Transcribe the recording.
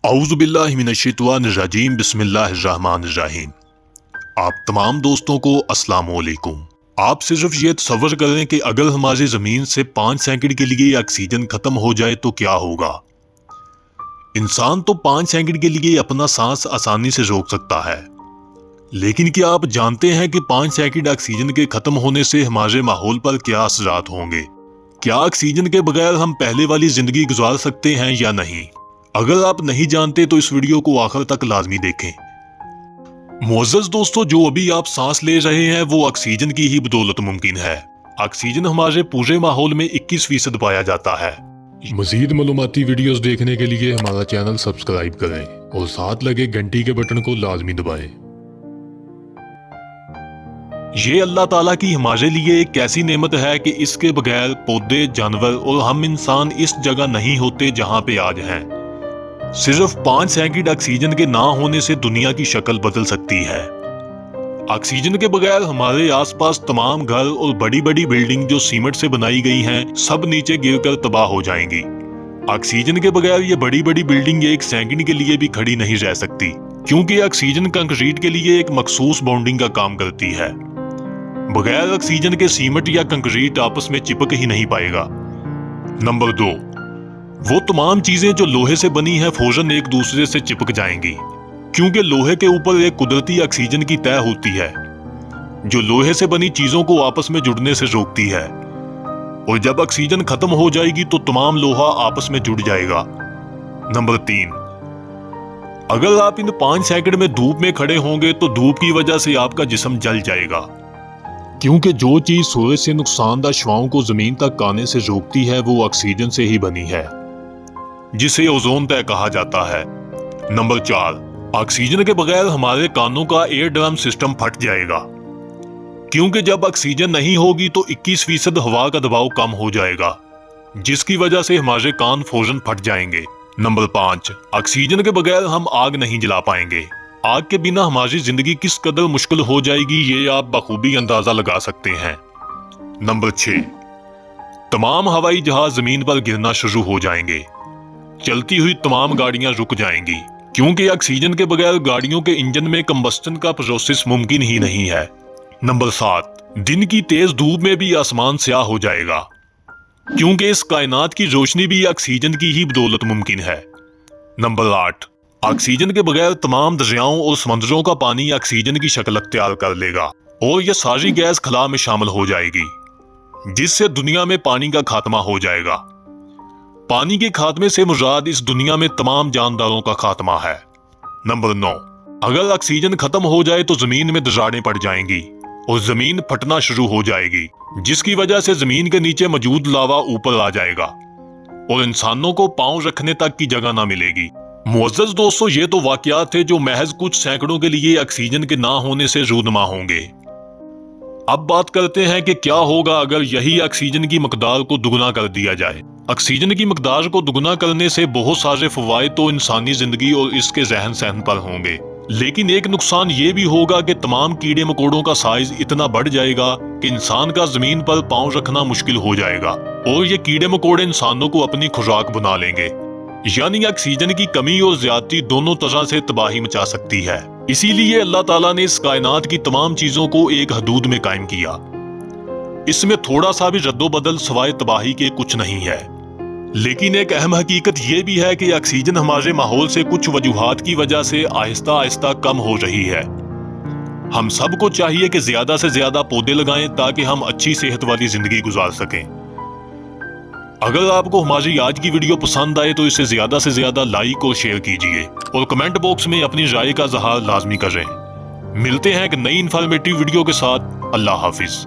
औज़ुबिल्लाहिमिनश्शैतानिर्रजीम बिस्मिल्लाहिर्रहमानिर्रहीम। आप तमाम दोस्तों को अस्सलाम वालेकुम। आप सिर्फ ये तसव्वुर करें कि अगर हमारी ज़मीन से 5 सेकंड के लिए ऑक्सीजन ख़त्म हो जाए तो क्या होगा। इंसान तो 5 सेकंड के लिए अपना सांस आसानी से रोक सकता है, लेकिन क्या आप जानते हैं कि 5 सेकंड ऑक्सीजन के ख़त्म होने से हमारे माहौल पर क्या असरात होंगे। क्या ऑक्सीजन के बगैर हम पहले वाली ज़िंदगी गुजार सकते हैं या नहीं। अगर आप नहीं जानते तो इस वीडियो को आखिर तक लाजमी देखें। मुअज़्ज़ज़ दोस्तों, जो अभी आप सांस ले रहे हैं वो ऑक्सीजन की ही बदौलत मुमकिन है। ऑक्सीजन हमारे पूरे माहौल में 21% पाया जाता है। मज़ीद मालूमाती वीडियोस देखने के लिए हमारा चैनल सब्सक्राइब करें और साथ लगे घंटी के बटन को लाजमी दबाएं। ये अल्लाह ताला की हमारे लिए एक ऐसी नेमत है कि इसके बगैर पौधे, जानवर और हम इंसान इस जगह नहीं होते जहां पे आज हैं। सिर्फ 5 सेकंड ऑक्सीजन के ना होने से दुनिया की शक्ल बदल सकती है। ऑक्सीजन के बगैर हमारे आसपास तमाम घर और बड़ी बड़ी बिल्डिंग जो सीमेंट से बनाई गई हैं, सब नीचे गिरकर तबाह हो जाएंगी। ऑक्सीजन के बगैर ये बड़ी बड़ी बिल्डिंग एक सेकंड के लिए भी खड़ी नहीं रह सकती, क्योंकि ऑक्सीजन कंक्रीट के लिए एक मखसूस बॉन्डिंग का काम करती है। बगैर ऑक्सीजन के सीमेंट या कंक्रीट आपस में चिपक ही नहीं पाएगा। नंबर 2, वो तमाम चीजें जो लोहे से बनी है फौरन एक दूसरे से चिपक जाएंगी, क्योंकि लोहे के ऊपर एक कुदरती ऑक्सीजन की तह होती है जो लोहे से बनी चीजों को आपस में जुड़ने से रोकती है। और जब ऑक्सीजन खत्म हो जाएगी तो तमाम लोहा आपस में जुड़ जाएगा। नंबर 3, अगर आप इन 5 सेकंड में धूप में खड़े होंगे तो धूप की वजह से आपका जिस्म जल जाएगा, क्योंकि जो चीज सूरज से नुकसानदा शुआओं को जमीन तक आने से रोकती है वो ऑक्सीजन से ही बनी है, जिसे ओजोन तय कहा जाता है। नंबर 4, ऑक्सीजन के बगैर हमारे कानों का एयर ड्रम सिस्टम फट जाएगा, क्योंकि जब ऑक्सीजन नहीं होगी तो 21% हवा का दबाव कम हो जाएगा, जिसकी वजह से हमारे कान फौरन फट जाएंगे। नंबर 5, ऑक्सीजन के बगैर हम आग नहीं जला पाएंगे। आग के बिना हमारी जिंदगी किस कदर मुश्किल हो जाएगी ये आप बखूबी अंदाजा लगा सकते हैं। नंबर 6, तमाम हवाई जहाज जमीन पर गिरना शुरू हो जाएंगे। चलती हुई तमाम गाड़ियां रुक जाएंगी, क्योंकि ऑक्सीजन के बगैर गाड़ियों के इंजन में कंबस्टन का प्रोसेस मुमकिन ही नहीं है। नंबर 7, दिन की तेज धूप में भी आसमान स्याह हो जाएगा, क्योंकि इस कायनात की रोशनी भी ऑक्सीजन की ही बदौलत मुमकिन है। नंबर 8, ऑक्सीजन के बगैर तमाम दरियाओं और समंदरों का पानी ऑक्सीजन की शक्ल अख्तियार कर लेगा और यह सारी गैस खला में शामिल हो जाएगी, जिससे दुनिया में पानी का खात्मा हो जाएगा। पानी के खात्मे से मुराद इस दुनिया में तमाम जानदारों का खात्मा है। नंबर 9, अगर ऑक्सीजन खत्म हो जाए तो जमीन में दरारें पड़ जाएंगी और जमीन फटना शुरू हो जाएगी, जिसकी वजह से जमीन के नीचे मौजूद लावा ऊपर आ जाएगा और इंसानों को पांव रखने तक की जगह ना मिलेगी। मुअज़्ज़ज़ दोस्तों, ये तो वाकयात थे जो महज कुछ सैकड़ों के लिए ऑक्सीजन के ना होने से रूनुमा होंगे। अब बात करते हैं कि क्या होगा अगर यही ऑक्सीजन की मकदार को दुगना कर दिया जाए। ऑक्सीजन की मकदार को दुगना करने से बहुत सारे फवायद तो इंसानी जिंदगी और इसके रहन सहन पर होंगे, लेकिन एक नुकसान ये भी होगा कि तमाम कीड़े मकोड़ों का साइज इतना बढ़ जाएगा कि इंसान का जमीन पर पांव रखना मुश्किल हो जाएगा और ये कीड़े मकोड़े इंसानों को अपनी खुराक बना लेंगे। यानी ऑक्सीजन की कमी और ज्यादती दोनों तरह से तबाही मचा सकती है। इसीलिए अल्लाह ताला ने इस कायनात की तमाम चीजों को एक हदूद में कायम किया। इसमें थोड़ा सा भी रद्दोबदल सवाए तबाही के कुछ नहीं है। लेकिन एक अहम हकीकत यह भी है कि ऑक्सीजन हमारे माहौल से कुछ वजूहात की वजह से आहिस्ता आहिस्ता कम हो रही है। हम सबको चाहिए कि ज्यादा से ज्यादा पौधे लगाएं ताकि हम अच्छी सेहत वाली जिंदगी गुजार सकें। अगर आपको हमारी आज की वीडियो पसंद आए तो इसे ज्यादा से ज्यादा लाइक और शेयर कीजिए और कमेंट बॉक्स में अपनी राय का इज़हार लाजमी करें। मिलते हैं एक नई इंफॉर्मेटिव वीडियो के साथ। अल्लाह हाफिज।